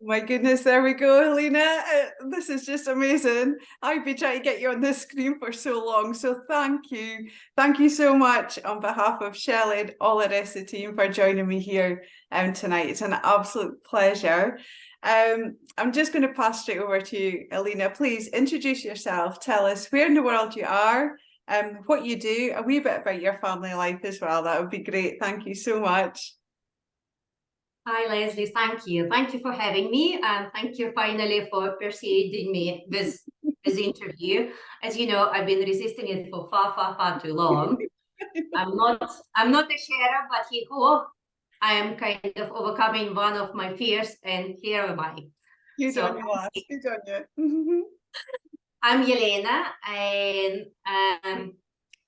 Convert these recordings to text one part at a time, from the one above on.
My goodness, there we go, Helena. This is just amazing. I've been trying to get you on this screen for so long, so thank you. Thank you so much on behalf of Shelley and all the rest of the team for joining me here tonight. It's an absolute pleasure. I'm just going to pass straight over to you, Helena. Please introduce yourself. Tell us where in the world you are, what you do, a wee bit about your family life as well. That would be great. Thank you so much. Hi, Leslie. Thank you. Thank you for having me, and thank you finally for persuading me with this interview. As you know, I've been resisting it for far, far, far too long. I'm not a sharer, but I am kind of overcoming one of my fears, and here am I. Good on So you, lass. Good on you. I'm Jelena, and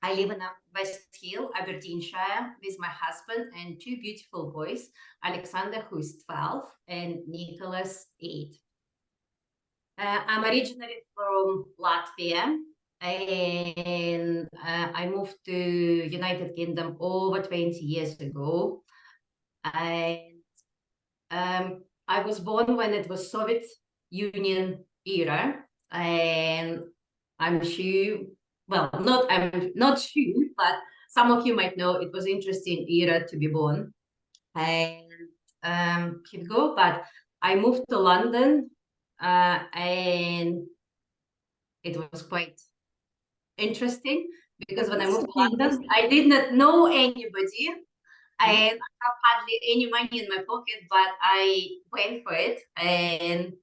I live in West Hill, Aberdeenshire, with my husband and two beautiful boys, Alexander, who's 12, and Nicholas, 8. I'm originally from Latvia, and I moved to United Kingdom over 20 years ago. And I was born when it was Soviet Union era, and I'm sure, well, I'm not sure, but some of you might know it was interesting era to be born. And here we go. But I moved to London, and it was quite interesting because when I moved to London, I did not know anybody. And I have hardly any money in my pocket, but I went for it and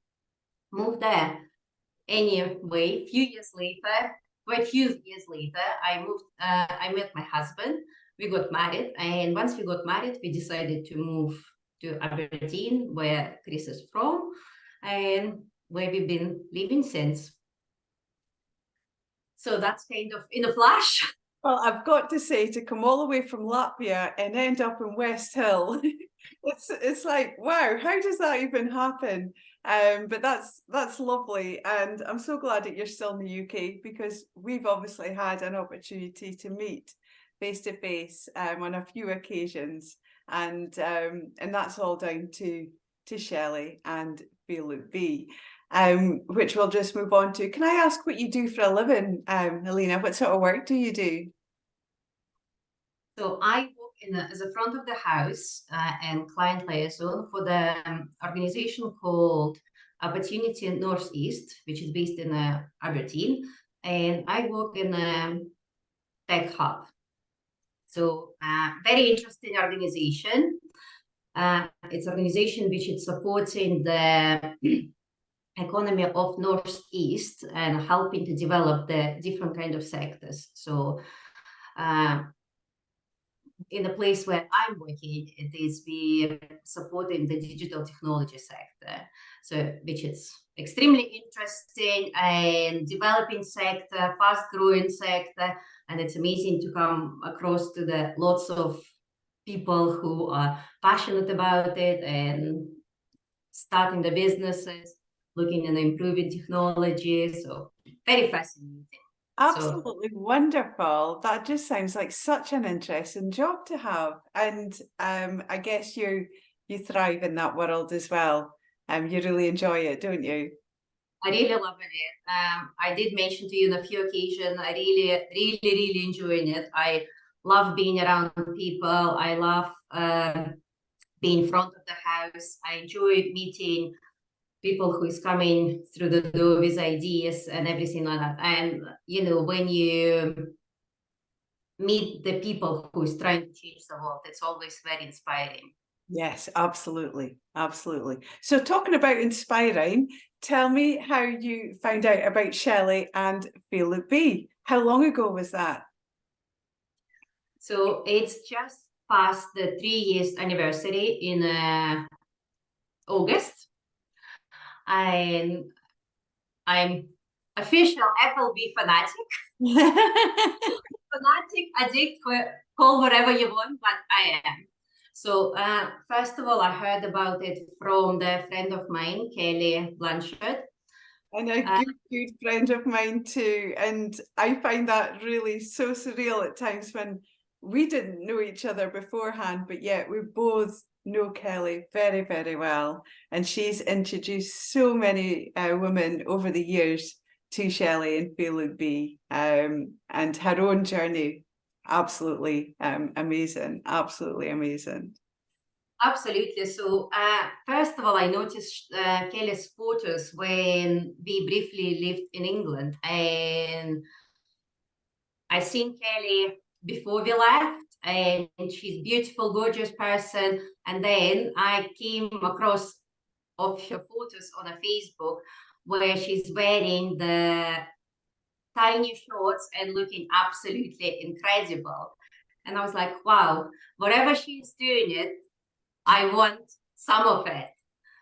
moved there. Anyway, quite few years later, I met my husband. We got married, and once we got married, we decided to move to Aberdeen, where Chris is from, and where we've been living since. So that's kind of in a flash. Well, I've got to say, to come all the way from Latvia and end up in West Hill, it's like, wow, how does that even happen? But that's lovely, and I'm so glad that you're still in the UK, because we've obviously had an opportunity to meet face to face on a few occasions, and that's all down to Shelley and Philip B. Which we'll just move on to. Can I ask what you do for a living, Helena? What sort of work do you do? So I work as a front of the house and client liaison for the organization called Opportunity Northeast, which is based in Aberdeen, and I work in a tech hub. So very interesting organization. It's an organization which is supporting the economy of Northeast and helping to develop the different kind of sectors. So in the place where I'm working, it is we supporting the digital technology sector, so which is extremely interesting and developing sector, fast-growing sector, and it's amazing to come across to the lots of people who are passionate about it and starting the businesses, looking and improving technology. So very fascinating. Absolutely wonderful. That just sounds like such an interesting job to have. And I guess you thrive in that world as well. You really enjoy it, don't you? I really love it. I did mention to you on a few occasions, I really enjoying it. I love being around people. I love being in front of the house. I enjoy meeting people who is coming through the door with ideas and everything like that. And, you know, when you meet the people who is trying to change the world, it's always very inspiring. Yes, absolutely. Absolutely. So talking about inspiring, tell me how you found out about Shelley and Philip B. How long ago was that? So it's just past the 3 years anniversary in August. And I'm official FLB fanatic. Fanatic, addict, call whatever you want, but I am. So first of all, I heard about it from the friend of mine, Kelly Blanchard. And a good friend of mine too. And I find that really so surreal at times when we didn't know each other beforehand, but yet we both know Kelly very, very well, and she's introduced so many women over the years to Shelley and Feel and Be, and her own journey, absolutely amazing, absolutely amazing. Absolutely. So, first of all, I noticed Kelly's photos when we briefly lived in England, and I seen Kelly before we left, and she's beautiful, gorgeous person. And then I came across of her photos on a Facebook where she's wearing the tiny shorts and looking absolutely incredible. And I was like, wow, whatever she's doing it, I want some of it.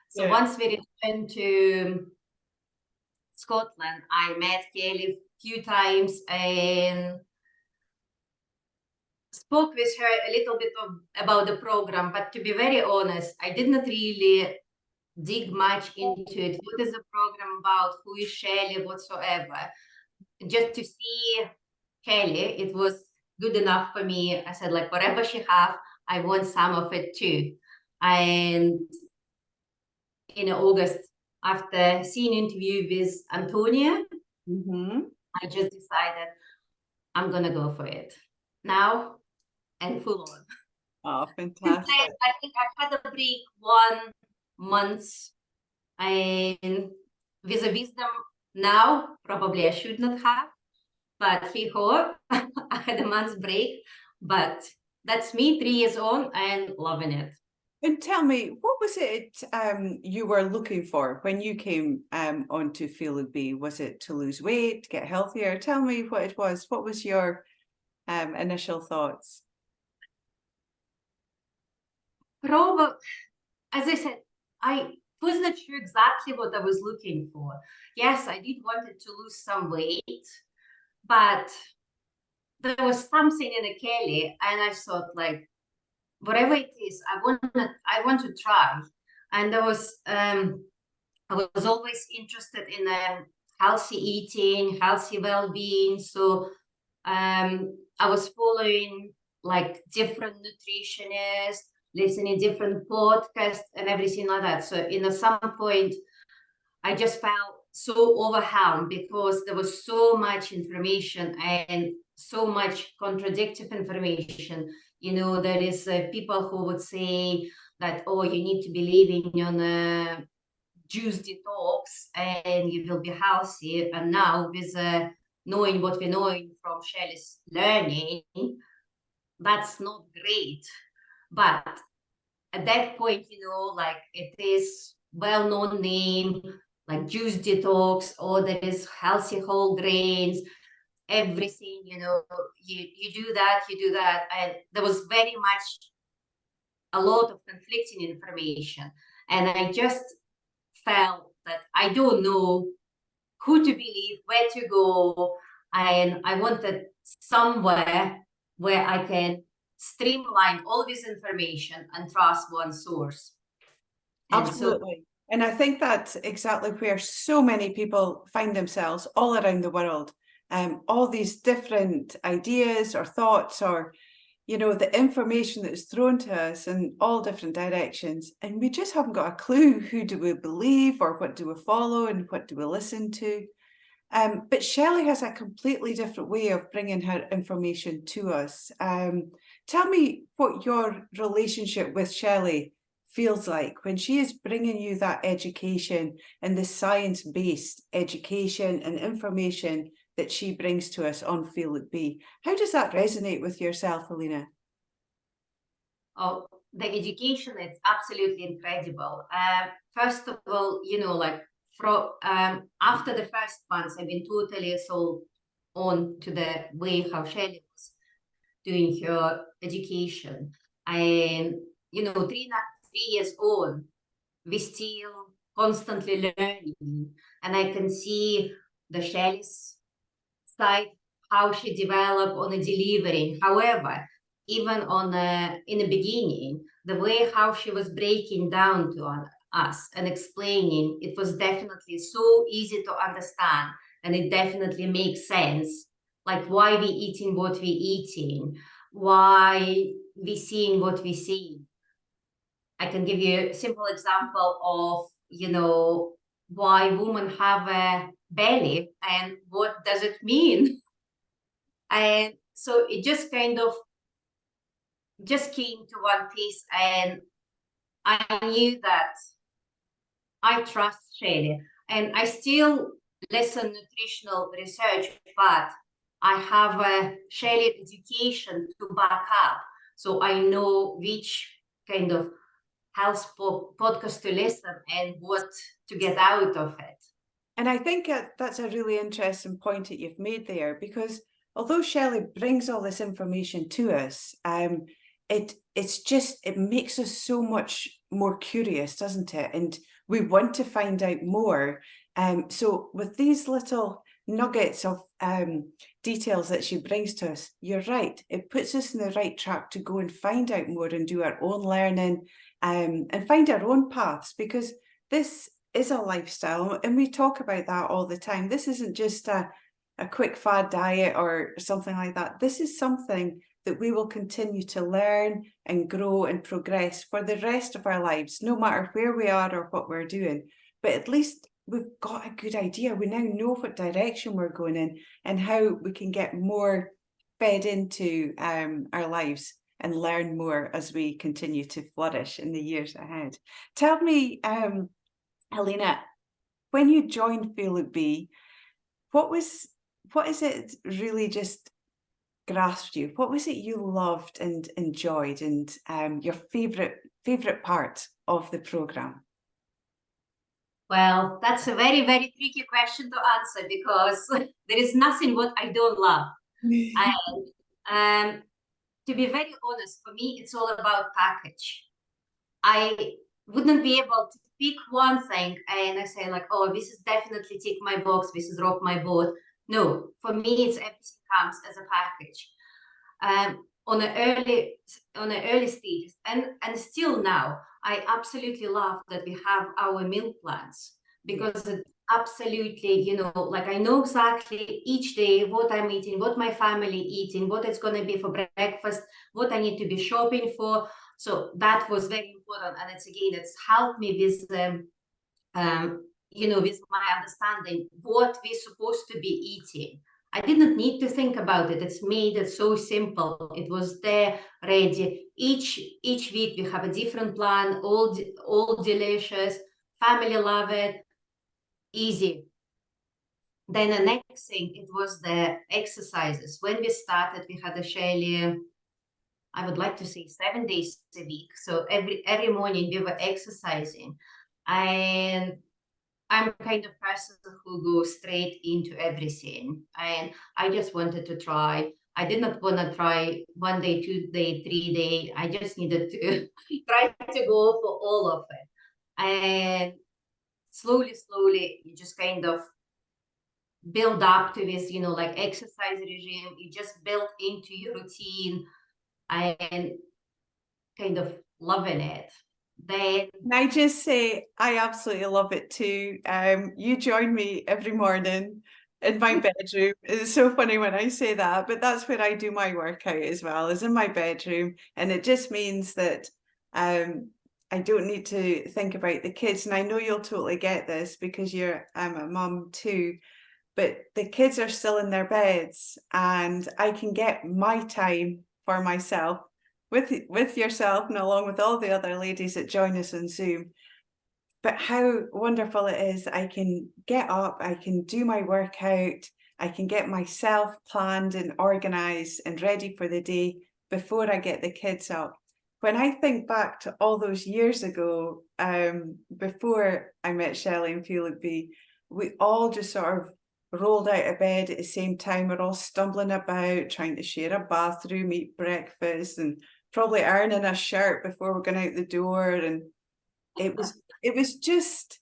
So Yeah. once we returned to Scotland, I met Kelly a few times and spoke with her a little bit about the program. But to be very honest, I did not really dig much into it. What is the program about? Who is Shelley? Whatsoever. Just to see Kelly, it was good enough for me. I said, like, whatever she have, I want some of it too. And in August, after seeing interview with Antonia, I just decided I'm gonna go for it now and full on. Oh, Since fantastic. then, I think I had a break 1 month, and with a wisdom now, probably I should not have, but hey ho, I had a month's break, but that's me 3 years on and loving it. And tell me, what was it you were looking for when you came onto Feel and Be? Was it to lose weight, get healthier? Tell me what it was. What was your initial thoughts? Probably, as I said, I was not sure exactly what I was looking for. Yes, I did wanted to lose some weight, but there was something in the Kelly, and I thought like, whatever it is, I want to try. And I was always interested in healthy eating, healthy well-being. So I was following like different nutritionists, listening different podcasts and everything like that. So in some point, I just felt so overwhelmed because there was so much information and so much contradictory information. You know, there is people who would say that, oh, you need to be living on a juice detox and you will be healthy. And now with knowing what we're knowing from Shelley's learning, that's not great. But at that point, you know, like it is well-known name, like juice detox, or there is healthy whole grains, everything, you know, you do that, you do that. And there was very much a lot of conflicting information. And I just felt that I don't know who to believe, where to go. And I wanted somewhere where I can streamline all this information and trust one source. And so, Absolutely. And I think that's exactly where so many people find themselves all around the world. All these different ideas or thoughts or, you know, the information that is thrown to us in all different directions. And we just haven't got a clue who do we believe or what do we follow and what do we listen to. But Shelley has a completely different way of bringing her information to us. Tell me what your relationship with Shelley feels like when she is bringing you that education and the science-based education and information that she brings to us on Feel It Be. How does that resonate with yourself, Alina? oh, the education is absolutely incredible. First of all, you know, like from after the first months, I've been totally sold on to the way how Shelley was doing her education. And, you know, 3 years on, we still constantly learning. And I can see the Shelley's side, how she developed on a delivering. However, even on in the beginning, the way how she was breaking down to us and explaining, it was definitely so easy to understand, and it definitely makes sense. Like why we eating what we eating, why we seeing what we see. I can give you a simple example of, why women have a belly and what does it mean. And so it just kind of just came to one piece, and I knew that I trust Shelley, and I still listen nutritional research, but I have a Shelley education to back up, so I know which kind of health podcast to listen and what to get out of it. And I think that's a really interesting point that you've made there, because although Shelley brings all this information to us, it makes us so much more curious, doesn't it? And we want to find out more. So with these little nuggets of details that she brings to us, you're right. It puts us in the right track to go and find out more and do our own learning, and find our own paths, because this is a lifestyle, and we talk about that all the time. This isn't just a quick fad diet or something like that. This is something that we will continue to learn and grow and progress for the rest of our lives, no matter where we are or what we're doing. But at least we've got a good idea. We now know what direction we're going in and how we can get more fed into our lives and learn more as we continue to flourish in the years ahead. Tell me, Jelena, when you joined Feel Look Be, what is it really just grasped you? What was it you loved and enjoyed, and your favorite part of the program? Well, that's a very, very tricky question to answer, because there is nothing what I don't love. And to be very honest, for me, it's all about package. I wouldn't be able to pick one thing and I say like, oh, this is definitely tick my box, this is rock my boat. No, for me, it's everything comes as a package. On the early stages, and still now, I absolutely love that we have our meal plans, because it absolutely, like I know exactly each day what I'm eating, what my family eating, what it's going to be for breakfast, what I need to be shopping for. So that was very important, and it's helped me with with my understanding what we're supposed to be eating. I didn't need to think about it. It's made it so simple. It was there ready. Each week we have a different plan, all delicious. Family love it. Easy. Then the next thing, it was the exercises. When we started, we had a Shelley, I would like to say 7 days a week. So every morning we were exercising. And I'm kind of person who goes straight into everything. And I just wanted to try. I did not want to try 1 day, 2 day, 3 day. I just needed to try to go for all of it. And slowly, you just kind of build up to this, like exercise regime. You just build into your routine and kind of loving it. Then Can I just say, I absolutely love it too. You join me every morning in my bedroom. It's so funny when I say that, but that's where I do my workout as well, is in my bedroom. And it just means that I don't need to think about the kids. And I know you'll totally get this because you're a mum too, but the kids are still in their beds and I can get my time for myself with yourself and along with all the other ladies that join us on Zoom. But how wonderful it is, I can get up, I can do my workout, I can get myself planned and organized and ready for the day before I get the kids up. When I think back to all those years ago, before I met Shelley and Feel Look Be, we all just sort of rolled out of bed at the same time. We're all stumbling about, trying to share a bathroom, eat breakfast, and probably ironing a shirt before we're going out the door. And it was just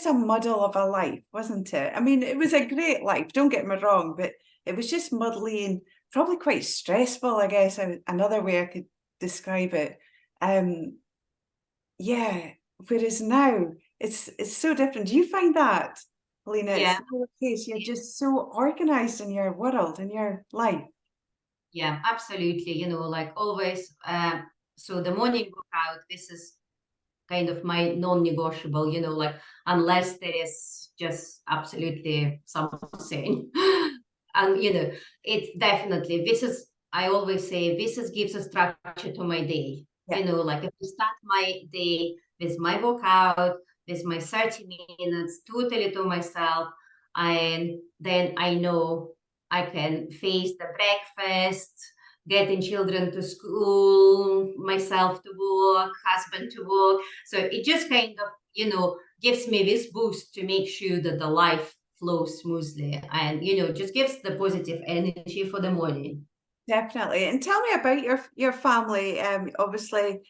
a muddle of a life, wasn't it? I mean, it was a great life, don't get me wrong, but it was just muddly and probably quite stressful, I guess, another way I could describe it. Yeah, whereas now it's so different. Do you find that, Lena? yeah. It's still the case. You're just so organized in your world, in your life. Yeah, absolutely. Like always. So the morning workout, this is kind of my non-negotiable, like unless there is just absolutely something. And it's definitely, I always say gives a structure to my day. Yeah. Like if I start my day with my workout, with my 30 minutes totally to myself, and then I know I can face the breakfast, getting children to school, myself to work, husband to work. So it just kind of, gives me this boost to make sure that the life flows smoothly and, just gives the positive energy for the morning. Definitely. And tell me about your family. Obviously,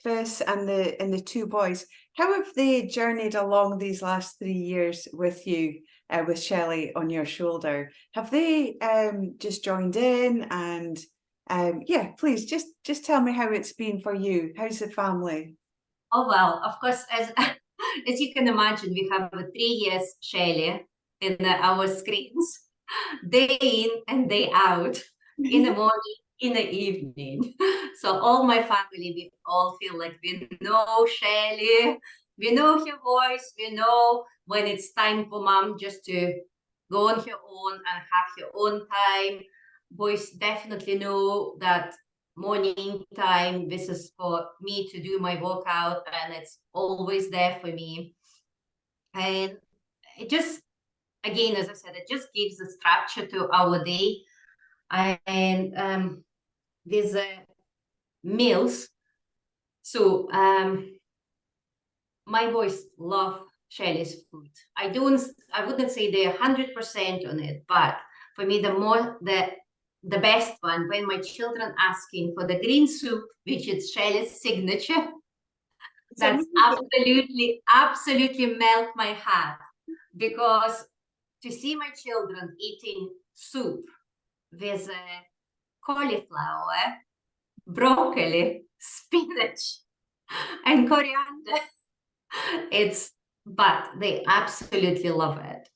Chris and the two boys. How have they journeyed along these last 3 years with you, with Shelley on your shoulder? Have they just joined in? And yeah, please just tell me how it's been for you. How's the family? Oh, well, of course, as as you can imagine, we have a 3 years Shelley in our screens, day in and day out, in the morning, in the evening. So all my family, we all feel like we know Shelley, we know her voice, we know when it's time for mom just to go on her own and have her own time. Boys definitely know that morning time, this is for me to do my workout, and it's always there for me. And it just, again, as I said, it just gives a structure to our day. And these meals. So my boys love Shelley's food. I wouldn't say they're 100% on it, but for me, the best one, when my children asking for the green soup, which is Shelley's signature, It's that's amazing. absolutely melt my heart, because to see my children eating soup with cauliflower, broccoli, spinach, and coriander, but they absolutely love it.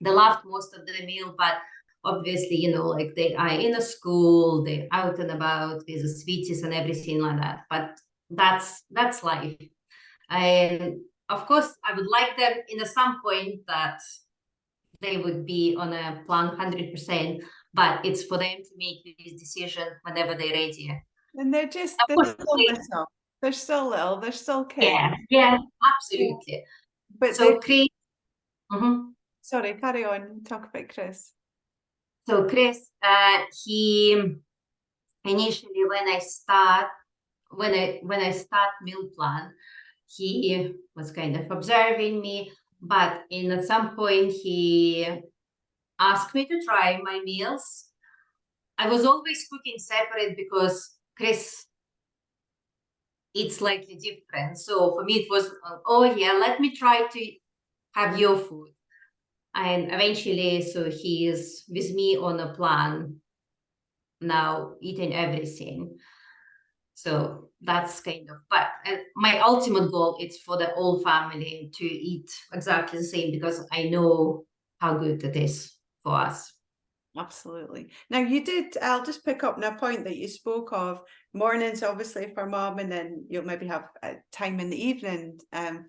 They loved most of the meal, but obviously, like they are in a school, they're out and about with the sweeties and everything like that. But that's life. And of course, I would like them in some point that they would be on a plan 100%, but it's for them to make this decision whenever they're ready. And Of they're course, still little. They're still little. They're still kids. yeah, absolutely. But they So Chris, mhm. sorry, carry on. Talk about Chris. So Chris, he initially when I start meal plan, he was kind of observing me, but at some point he asked me to try my meals. I was always cooking separate because Chris eats slightly different. So for me it was, oh yeah, let me try to have your food. And eventually, so he is with me on a plan now, eating everything. So that's kind of, but my ultimate goal is for the whole family to eat exactly the same, because I know how good it is for us. Absolutely. Now you did, I'll just pick up on a point that you spoke of. Mornings, obviously, for mom, and then you'll maybe have time in the evening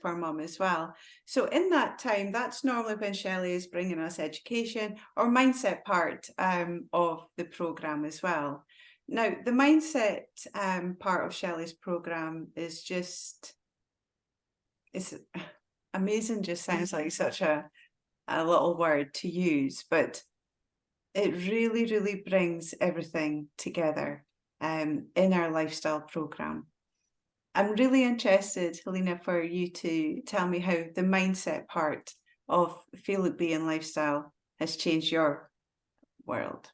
for mom as well. So in that time, that's normally when Shelley is bringing us education or mindset part of the program as well. Now, the mindset part of Shelley's program is just, it's amazing, just sounds like such a little word to use, but it really, really brings everything together in our lifestyle program. I'm really interested, Helena, for you to tell me how the mindset part of Feel It Be in Lifestyle has changed your world.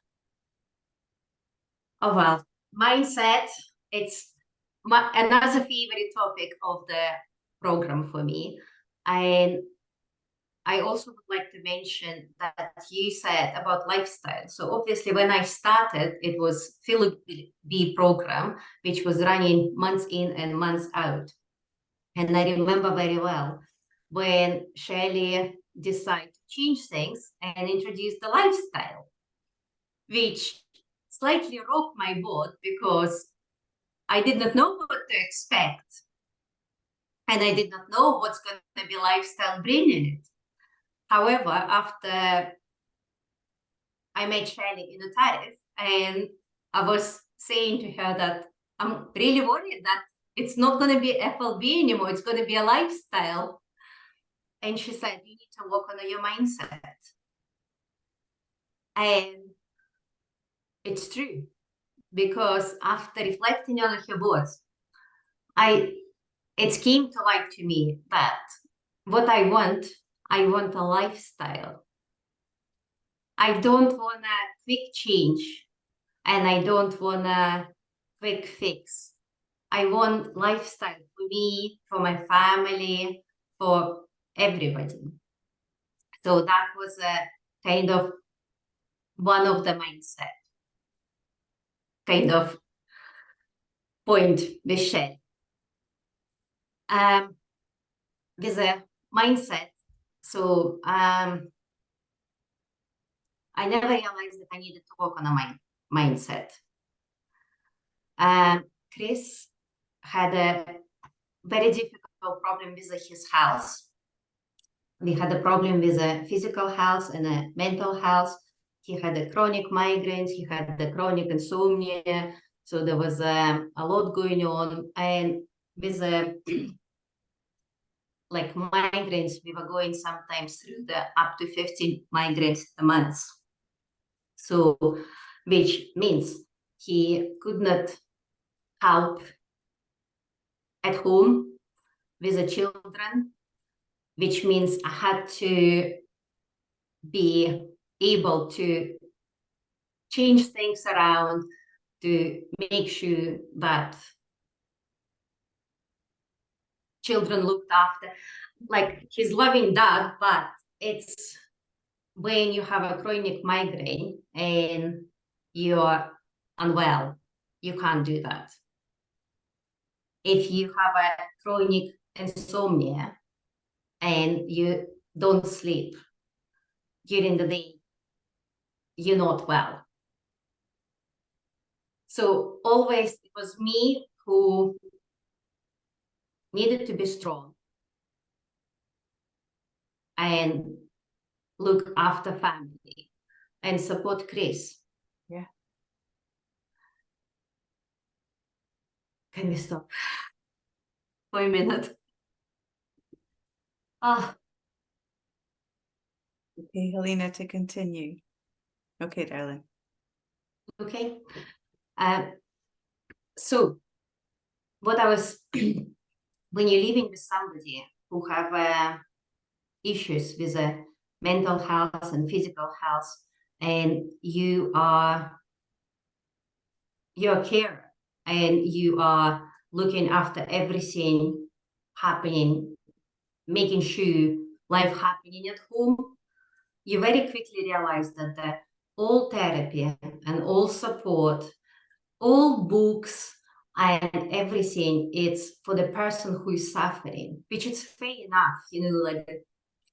Oh, well, mindset, it's another favorite topic of the program for me. And I also would like to mention that you said about lifestyle. So obviously, when I started, it was Philip B program, which was running months in and months out. And I remember very well when Shelley decided to change things and introduce the lifestyle, which slightly rocked my boat because I did not know what to expect. and I did not know what's going to be lifestyle bringing it. However, after I met Shelly in the tariff, and I was saying to her that I'm really worried that it's not going to be FLB anymore, it's going to be a lifestyle. And she said, you need to work on your mindset. And it's true, because after reflecting on her words, it came to light to me that what I want a lifestyle. I don't want a quick change, and I don't want a quick fix. I want lifestyle for me, for my family, for everybody. So that was a kind of one of the mindset kind of point with Shell. With a mindset, so I never realized that I needed to work on a mindset. Chris had a very difficult problem with his health. We had a problem with a physical health and a mental health. He had a chronic migraines, he had the chronic insomnia. So there was a lot going on. And with like migraines, we were going sometimes through the up to 15 migraines a month. So, which means he could not help at home with the children, which means I had to be able to change things around to make sure that children looked after. Like, he's loving dad, but it's when you have a chronic migraine and you're unwell, you can't do that. If you have a chronic insomnia and you don't sleep during the day, you're not well. So always it was me who needed to be strong and look after family and support Chris. Yeah. Can we stop for a minute? Oh, Okay, Jelena, to continue. Okay, darling. okay. So what I was, when you're living with somebody who have issues with mental health and physical health, and you're a carer and you are looking after everything happening, making sure life happening at home, you very quickly realize that all therapy and all support, all books and everything, it's for the person who is suffering, which is fair enough, like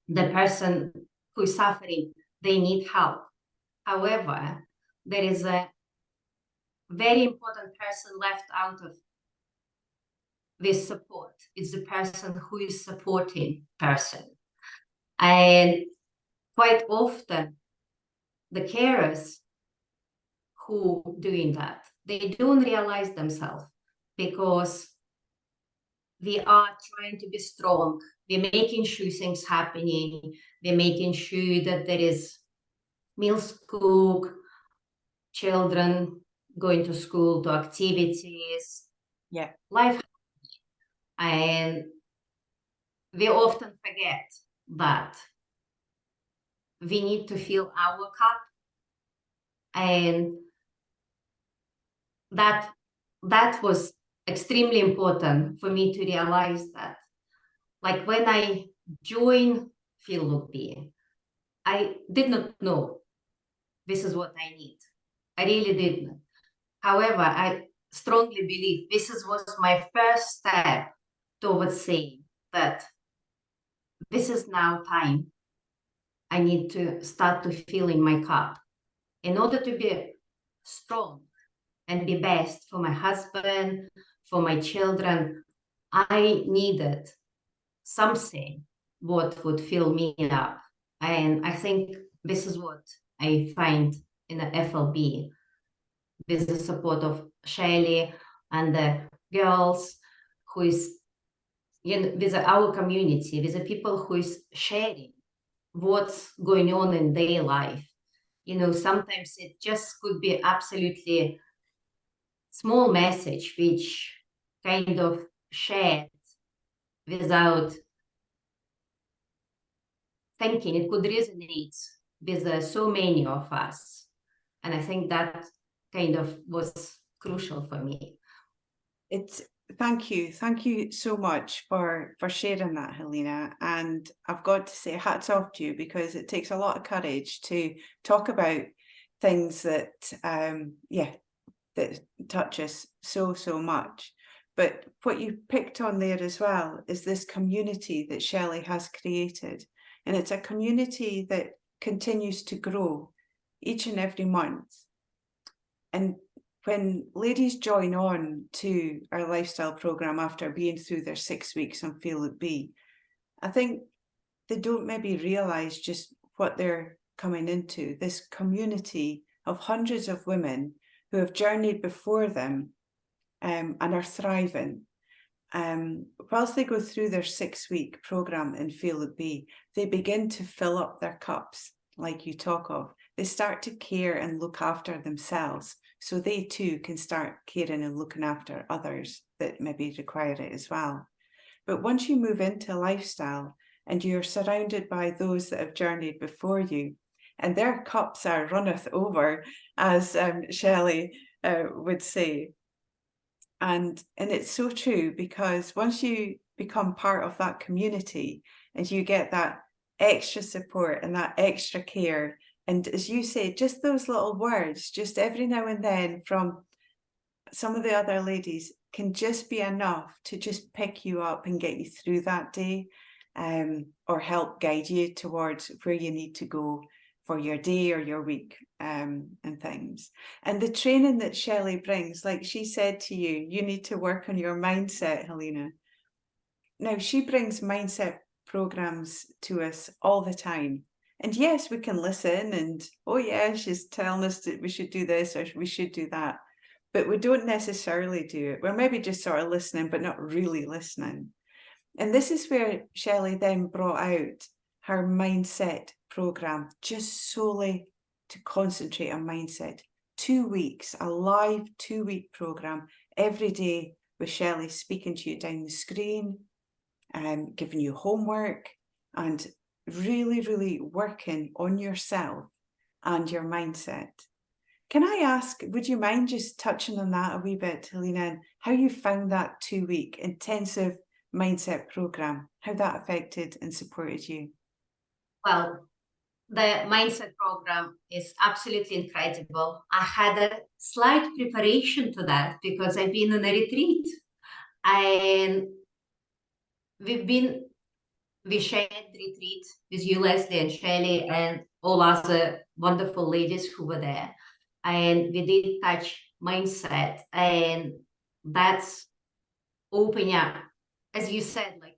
the person who is suffering, they need help. However, there is a very important person left out of this support. It's the person who is supporting person. And quite often, the carers who doing that, they don't realize themselves, because we are trying to be strong. We're making sure things happening. We're making sure that there is meals cooked, children going to school, to activities, Yeah. life. And we often forget that we need to fill our cup, and that was extremely important for me to realize that. Like, when I joined Feel Look Be, I did not know this is what I need. I really didn't. However, I strongly believe this was my first step towards saying that this is now time. I need to start to fill in my cup in order to be strong and be best for my husband, for my children. I needed something what would fill me up. And I think this is what I find in the FLB, with the support of Shelley and the girls who is, with our community, with the people who is sharing what's going on in their life. Sometimes it just could be absolutely small message which kind of shared without thinking. It could resonate with so many of us. And I think that kind of was crucial for me. Thank you so much for sharing that, Jelena. And I've got to say hats off to you, because it takes a lot of courage to talk about things that that touch us so much. But what you picked on there as well is this community that Shelley has created, and it's a community that continues to grow each and every month. And when ladies join on to our lifestyle program after being through their 6 weeks on Feel It Be, I think they don't maybe realize just what they're coming into, this community of hundreds of women who have journeyed before them and are thriving. Whilst they go through their 6-week program in Feel It Be, they begin to fill up their cups, like you talk of. They start to care and look after themselves, so they too can start caring and looking after others that maybe require it as well. But once you move into lifestyle and you're surrounded by those that have journeyed before you, and their cups are runneth over, as Shelley would say. And it's so true, because once you become part of that community and you get that extra support and that extra care, and as you say, just those little words, just every now and then from some of the other ladies, can just be enough to just pick you up and get you through that day, or help guide you towards where you need to go for your day or your week, and things. And the training that Shelley brings, like she said to you, you need to work on your mindset, Jelena. Now, she brings mindset programs to us all the time. And yes, we can listen and, oh yeah, she's telling us that we should do this or we should do that. But we don't necessarily do it. We're maybe just sort of listening, but not really listening. And this is where Shelley then brought out her mindset program, just solely to concentrate on mindset. 2 weeks, a live 2-week program every day, with Shelley speaking to you down the screen, giving you homework, and really working on yourself and your mindset. Can I ask, would you mind just touching on that a wee bit, Jelena, and how you found that 2-week intensive mindset program, how that affected and supported you? Well, the mindset program is absolutely incredible. I had a slight preparation to that because I've been on a retreat, and we shared retreat with you, Leslie and Shelley, and all other wonderful ladies who were there. And we did touch mindset, and that's opening up. As you said, like,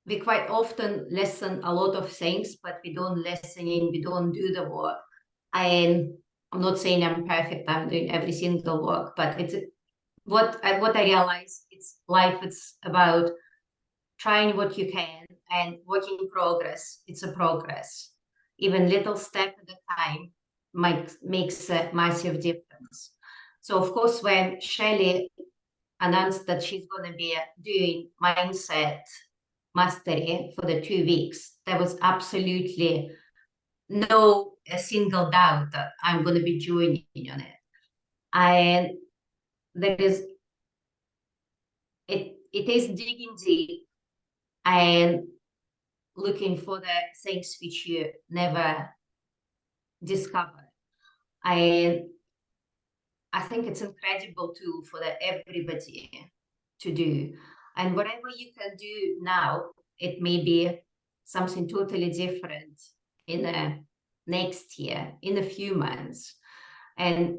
we quite often listen a lot of things, but we don't listen in, we don't do the work. And I'm not saying I'm perfect, I'm doing every single work, but it's what I realize, it's life, it's about trying what you can and work in progress. It's a progress. Even little step at a time makes a massive difference. So of course, when Shelley announced that she's going to be doing mindset mastery for the 2 weeks, there was absolutely no a single doubt that I'm going to be joining on it. And there is, it is digging deep and looking for the things which you never discovered. And I think it's incredible tool for everybody to do. And whatever you can do now, it may be something totally different in the next year, in a few months. And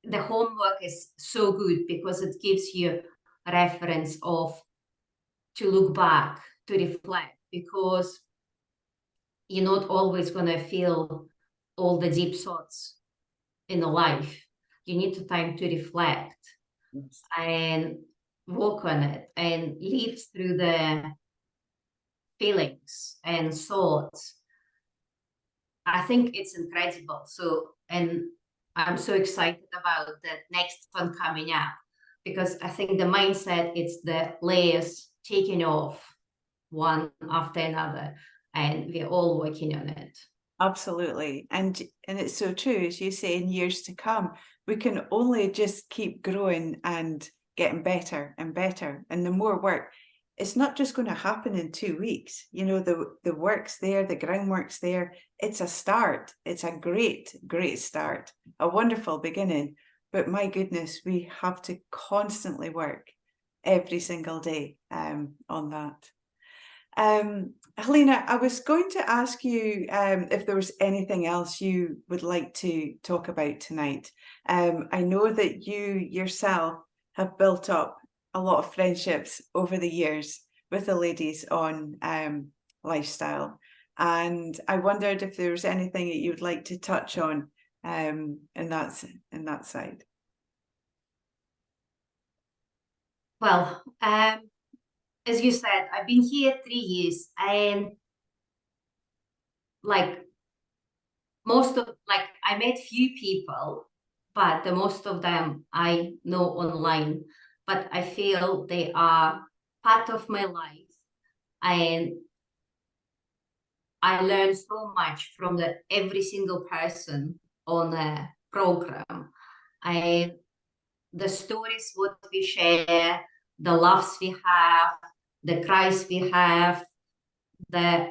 the homework is so good because it gives you a reference of to look back, to reflect, because you're not always going to feel all the deep thoughts in a life. You need the time to reflect Yes. and work on it and live through the feelings and thoughts. I think it's incredible. So, and I'm so excited about the next one coming up, because I think the mindset, it's the layers taking off one after another, and we're all working on it. Absolutely. And it's so true, as you say, in years to come, we can only just keep growing and getting better and better. And the more work, it's not just going to happen in 2 weeks. You know, the work's there, the groundwork's there. It's a start. It's a great, great start, a wonderful beginning. But my goodness, we have to constantly work every single day on that. Jelena, I was going to ask you if there was anything else you would like to talk about tonight. I know that you yourself have built up a lot of friendships over the years with the ladies on lifestyle, and I wondered if there was anything that you would like to touch on in that side. Well, as you said, I've been here 3 years, and like I met few people, but the most of them I know online, but I feel they are part of my life, and I learned so much from every single person on the program. And the stories what we share, the laughs we have, the cries we have, the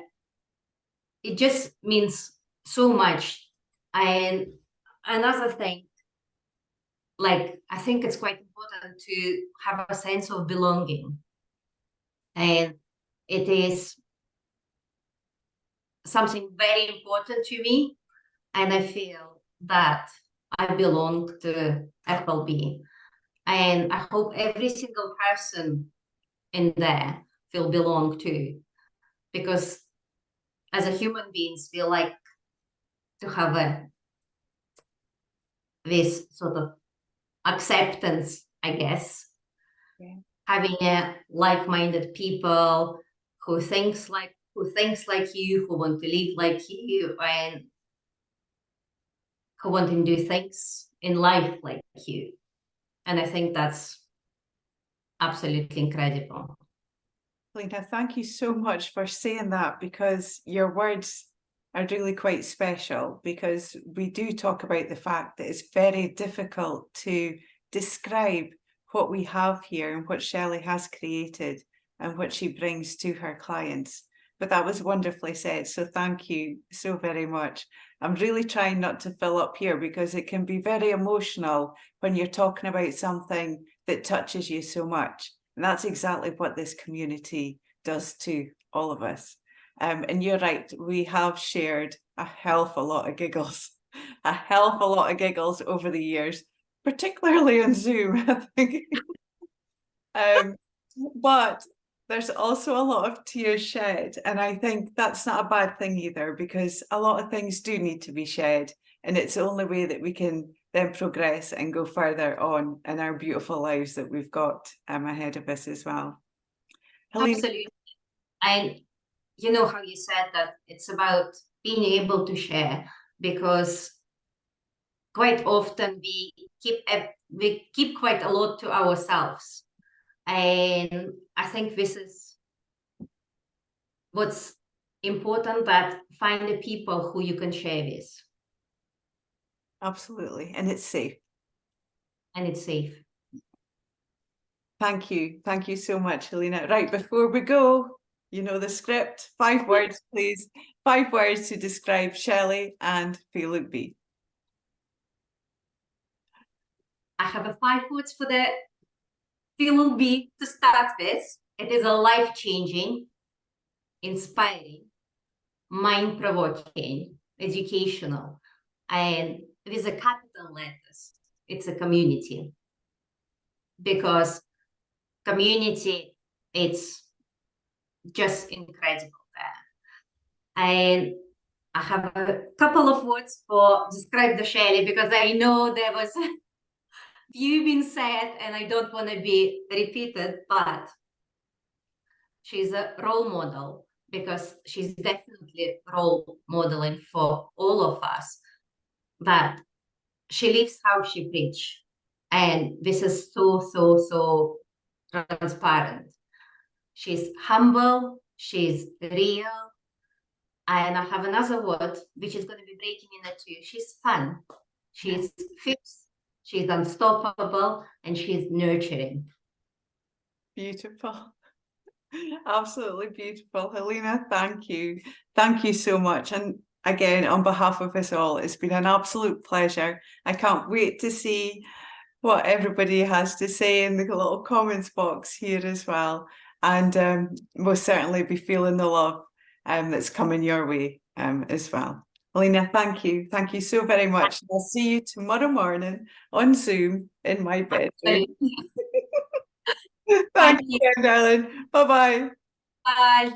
it just means so much. And another thing, like I think it's quite important to have a sense of belonging. And it is something very important to me. And I feel that I belong to FLB. And I hope every single person in there will belong to, because as a human beings, we like to have this sort of acceptance, I guess. Yeah. Having like-minded people who thinks like you, who want to live like you, and who want to do things in life like you. And I think that's absolutely incredible. Jelena, thank you so much for saying that, because your words are really quite special, because we do talk about the fact that it's very difficult to describe what we have here and what Shelley has created and what she brings to her clients. But that was wonderfully said. So thank you so very much. I'm really trying not to fill up here, because it can be very emotional when you're talking about something that touches you so much. And that's exactly what this community does to all of us. And you're right, we have shared a hell of a lot of giggles, a hell of a lot of giggles over the years, particularly on Zoom, I think. But there's also a lot of tears shed. And I think that's not a bad thing either, because a lot of things do need to be shed. And it's the only way that we can then progress and go further on in our beautiful lives that we've got ahead of us as well. Jelena. Absolutely. And you know how you said that it's about being able to share, because quite often we keep quite a lot to ourselves. And I think this is what's important, that find the people who you can share with. Absolutely. And it's safe. And it's safe. Thank you. Thank you so much, Jelena. Right, before we go, you know the script. 5 words, please. 5 words to describe Shelley and Feel It Be. I have 5 words for the Feel It Be to start with. It is a life-changing, inspiring, mind-provoking, educational, and with a capital letters. It's a community, because community, it's just incredible there. And I have a couple of words for describe the Shelley, because I know there was few been said and I don't want to be repeated, but she's a role model, because she's definitely role modeling for all of us. But she lives how she preach, and this is so transparent. She's humble, she's real, and I have another word which is going to be breaking in it too. She's fun, she's fierce, she's unstoppable, and she's nurturing. Beautiful. Absolutely beautiful. Jelena, thank you. Thank you so much. And again, on behalf of us all, it's been an absolute pleasure. I can't wait to see what everybody has to say in the little comments box here as well. And we'll certainly be feeling the love that's coming your way as well. Jelena, thank you. Thank you so very much. I'll see you tomorrow morning on Zoom in my bedroom. Thank you, darling. Bye-bye. Bye.